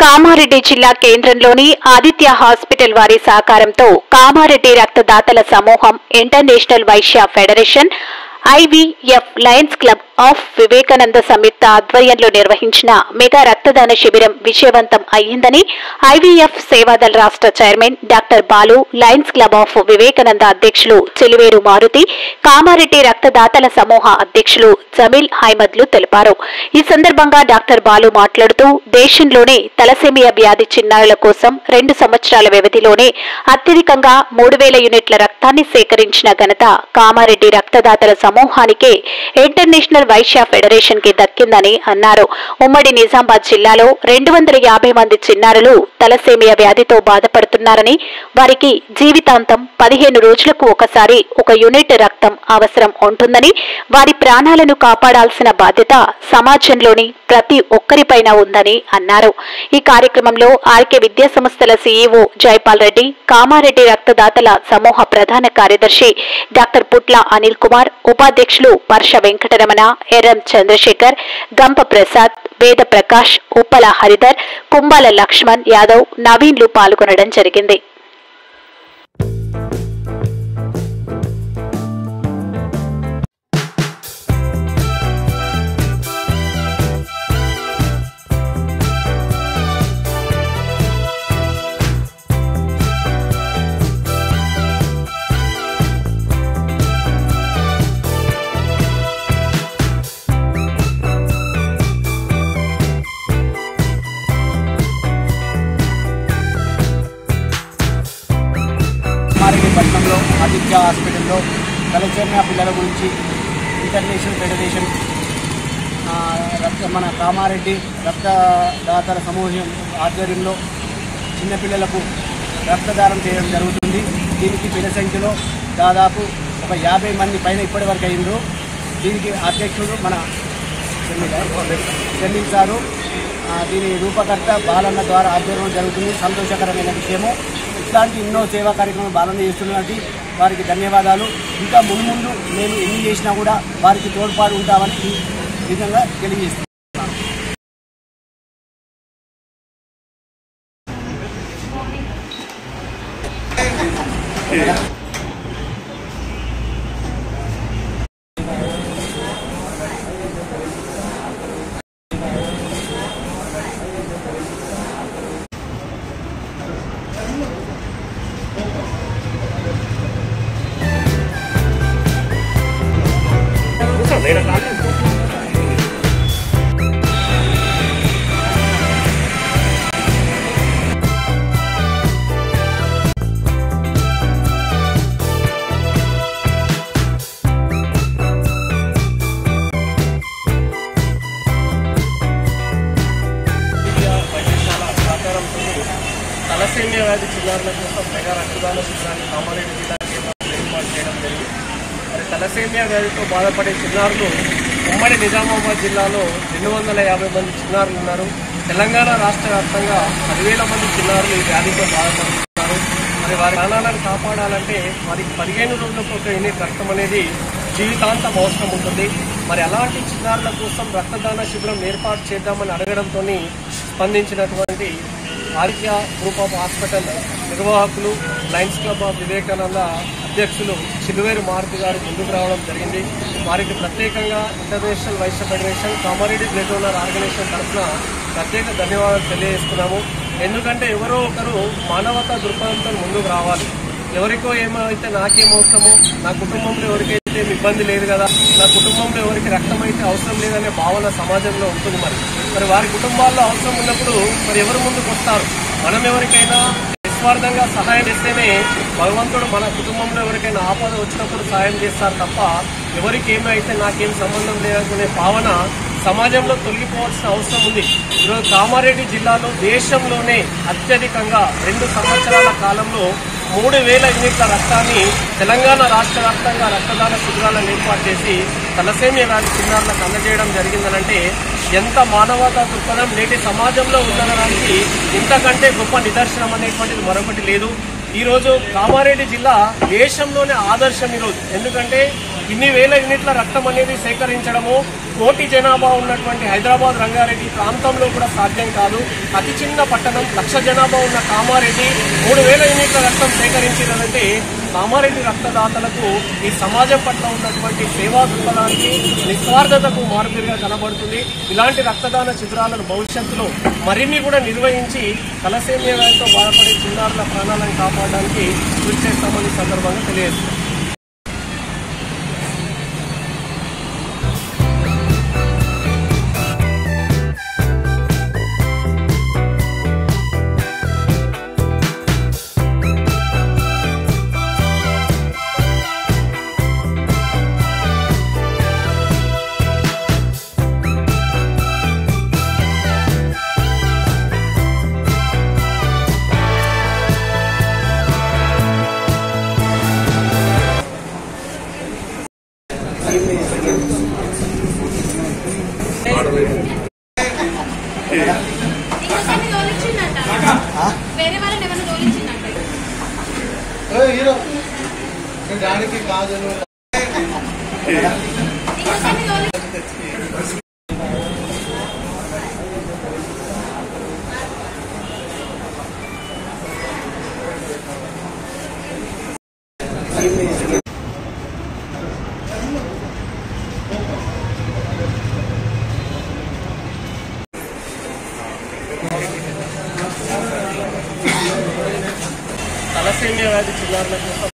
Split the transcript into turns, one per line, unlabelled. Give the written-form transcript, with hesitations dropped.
కామారెడ్డి జిల్లా కేంద్రంలోని ఆదిత్య హాస్పిటల్ వారి సహకారంతో కామారెడ్డి రక్తదాతల సమూహం international Vaishya federation IVF lions club of Vivekananda సంయుక్త ఆధ్వర్యంలో నిర్వహించిన మెగా రక్తదాన శిబిరం విజయవంతం అయ్యిందని IVF సేవాదల్ రాష్ట్ర chairman doctor Balu, Lions club of Vivekananda అధ్యక్షులు చెలివేరు మారుతి, కామారెడ్డి రక్తదాతల సమూహ అధ్యక్షులు జమీల్ అహ్మద్లు తెలిపారు. ఈ సందర్భంగా డాక్టర్ బాలు మాట్లాడుతూ దేశంలోనే తలసేమియా వ్యాధి చిన్నారుల కోసం 2 సంవత్సరాల వ్యవధిలోనే అత్యధికంగా 3000 యూనిట్ల రక్తాన్ని సేకరించిన ఘనత కామారెడ్డి రక్తదాతల సమూహానికే ఇంటర్నేషనల్ వైశ్య ఫెడరేషన్ కి దక్కిందని అన్నారు. ఉమ్మడి నిజామాబాద్ జిల్లాలో 250 మంది చిన్నారులు తలసేమియా వ్యాధితో బాధపడుతున్నారని, వారికి జీవితాంతం 15 రోజులకు ఒకసారి 1 యూనిట్ రక్తం అవసరం ఉంటుందని, వారి ప్రాణాలను కాపాడాల్సిన బాధ్యత సమాజంలోని ప్రతి ఒక్కరిపైన ఉందని అన్నారు. ఈ కార్యక్రమంలో ఆర్కే విద్యా సంస్థల CEO జైపాల్ రెడ్డి, కామారెడ్డి రక్తదాతల సమూహ ప్రధాన కార్యదర్శి డాక్టర్ పుట్ల అనిల్ కుమార్, ఉపాధ్యక్షులు పర్ష వెంకటరమణ, ఎర్రం చంద్రశేఖర్, గంప ప్రసాద్, వేద ప్రకాష్, ఉప్పల హరిధర్, కుంబాల లక్ష్మణ్ యాదవ్, నవీన్లు పాల్గొనడం జరిగింది.
పట్టణంలో ఆదిత్య హాస్పిటల్లో తలసేమియా పిల్లల గురించి ఇంటర్నేషనల్ ఫెడరేషన్ మన కామారెడ్డి రక్తదాతల సమూహం ఆధ్వర్యంలో చిన్నపిల్లలకు రక్తదానం చేయడం జరుగుతుంది. దీనికి పెద్ద సంఖ్యలో దాదాపు ఒక 50 మంది పైన ఇప్పటి వరకు అయిందో. దీనికి అధ్యక్షుడు మన చెల్లిల్ సారు, దీని రూపకర్త బాలన్న ద్వారా ఆధ్వర్యంలో జరుగుతుంది. సంతోషకరమైన విషయము. ఇట్లాంటి ఎన్నో సేవా కార్యక్రమాలు బాలన్న చేస్తున్నది. వారికి ధన్యవాదాలు. ఇంకా ముందు మేము ఎన్ని చేసినా కూడా వారికి తోడ్పాటు ఉంటామని ఈ విధంగా తెలియజేస్తున్నాం.
తలసేమియా వ్యాధి చిన్నారుల కోసం మెగా రక్తదాన శిబిరాన్ని కామారెడ్డి జిల్లా కేంద్రంలో ఏర్పాటు చేయడం జరిగింది. మరి తలసేమియా వ్యాధితో బాధపడే చిన్నారులు ఉమ్మడి నిజామాబాద్ జిల్లాలో 250 మంది చిన్నారులు ఉన్నారు. తెలంగాణ రాష్ట్ర వ్యాప్తంగా 10,000 మంది చిన్నారులు ఈ వ్యాధితో బాధపడుతున్నారు. మరి వారి ప్రాణాలను కాపాడాలంటే వారికి 15 రోజులకు 1 యూనిట్ రక్తం అనేది జీవితాంతం అవసరం ఉంటుంది. మరి అలాంటి చిన్నారుల కోసం రక్తదాన శిబిరం ఏర్పాటు చేద్దామని అడగడంతో స్పందించినటువంటి ఆదిత్య గ్రూప్ ఆఫ్ హాస్పిటల్ నిర్వాహకులు, లయన్స్ క్లబ్ ఆఫ్ వివేకానంద అధ్యక్షులు చెలివేరు మారుతి గారు ముందుకు రావడం జరిగింది. వారికి ప్రత్యేకంగా international Vaishya federation Kamareddy blood donor organization తరఫున ప్రత్యేక ధన్యవాదాలు తెలియజేస్తున్నాము. ఎందుకంటే ఎవరో ఒకరు మానవతా దృక్పథంతో ముందుకు రావాలి. ఎవరికో ఏమైతే నాకేమవసరమో, నా కుటుంబంలో ఎవరికైతే ఇబ్బంది లేదు కదా, నా కుటుంబంలో ఎవరికి రక్తం అయితే అవసరం లేదనే భావన సమాజంలో ఉంటుంది. మరి వారి కుటుంబాల్లో అవసరం ఉన్నప్పుడు మరి ఎవరు ముందుకు వస్తారు? మనం ఎవరికైనా నిస్వార్థంగా సహాయం చేస్తేనే భగవంతుడు మన కుటుంబంలో ఎవరికైనా ఆపద వచ్చినప్పుడు సహాయం చేస్తారు తప్ప ఎవరికి ఏమైతే నాకేం సంబంధం లేదనే భావన సమాజంలో తొలగిపోవాల్సిన అవసరం ఉంది. ఈరోజు కామారెడ్డి జిల్లాలో దేశంలోనే అత్యధికంగా 2 సంవత్సరాల కాలంలో 3000 యూనిట్ల రక్తాన్ని తెలంగాణ రాష్ట్ర వ్యాప్తంగా రక్తదాన శిబిరాలను ఏర్పాటు చేసి తలసేమియా వ్యాధి చిన్నారులకు అందజేయడం జరిగిందనంటే ఎంత మానవతా దృక్పథం నేటి సమాజంలో ఉండడానికి ఇంతకంటే గొప్ప నిదర్శనం అనేటువంటిది మరొకటి లేదు. ఈరోజు కామారెడ్డి జిల్లా దేశంలోనే ఆదర్శం ఈరోజు. ఎందుకంటే ఇన్ని వేల యూనిట్ల రక్తం అనేది సేకరించడము కోటి జనాభా ఉన్నటువంటి హైదరాబాద్ రంగారెడ్డి ప్రాంతంలో కూడా సాధ్యం కాదు. అతి చిన్న పట్టణం 1,00,000 జనాభా ఉన్న కామారెడ్డి 3,000 యూనిట్ల రక్తం సేకరించినదంటే కామారెడ్డి రక్తదాతలకు ఈ సమాజం పట్ల ఉన్నటువంటి సేవా దృక్పథానికి నిస్వార్థతకు మారుపేరుగా కనబడుతుంది. ఇలాంటి రక్తదాన శిబిరాలను భవిష్యత్తులో మరిన్ని కూడా నిర్వహించి తలసేమియా వ్యాధితో బాధపడే చిన్నారుల ప్రాణాలను కాపాడడానికి కృషి చేస్తామని సందర్భంగా తెలియజేస్తున్నాం.
వేరే వాళ్ళని ఏమైనా తోలించిందంటే
దానికి కాదు
తలసేమియా వ్యాధి చిన్నారుల కోసం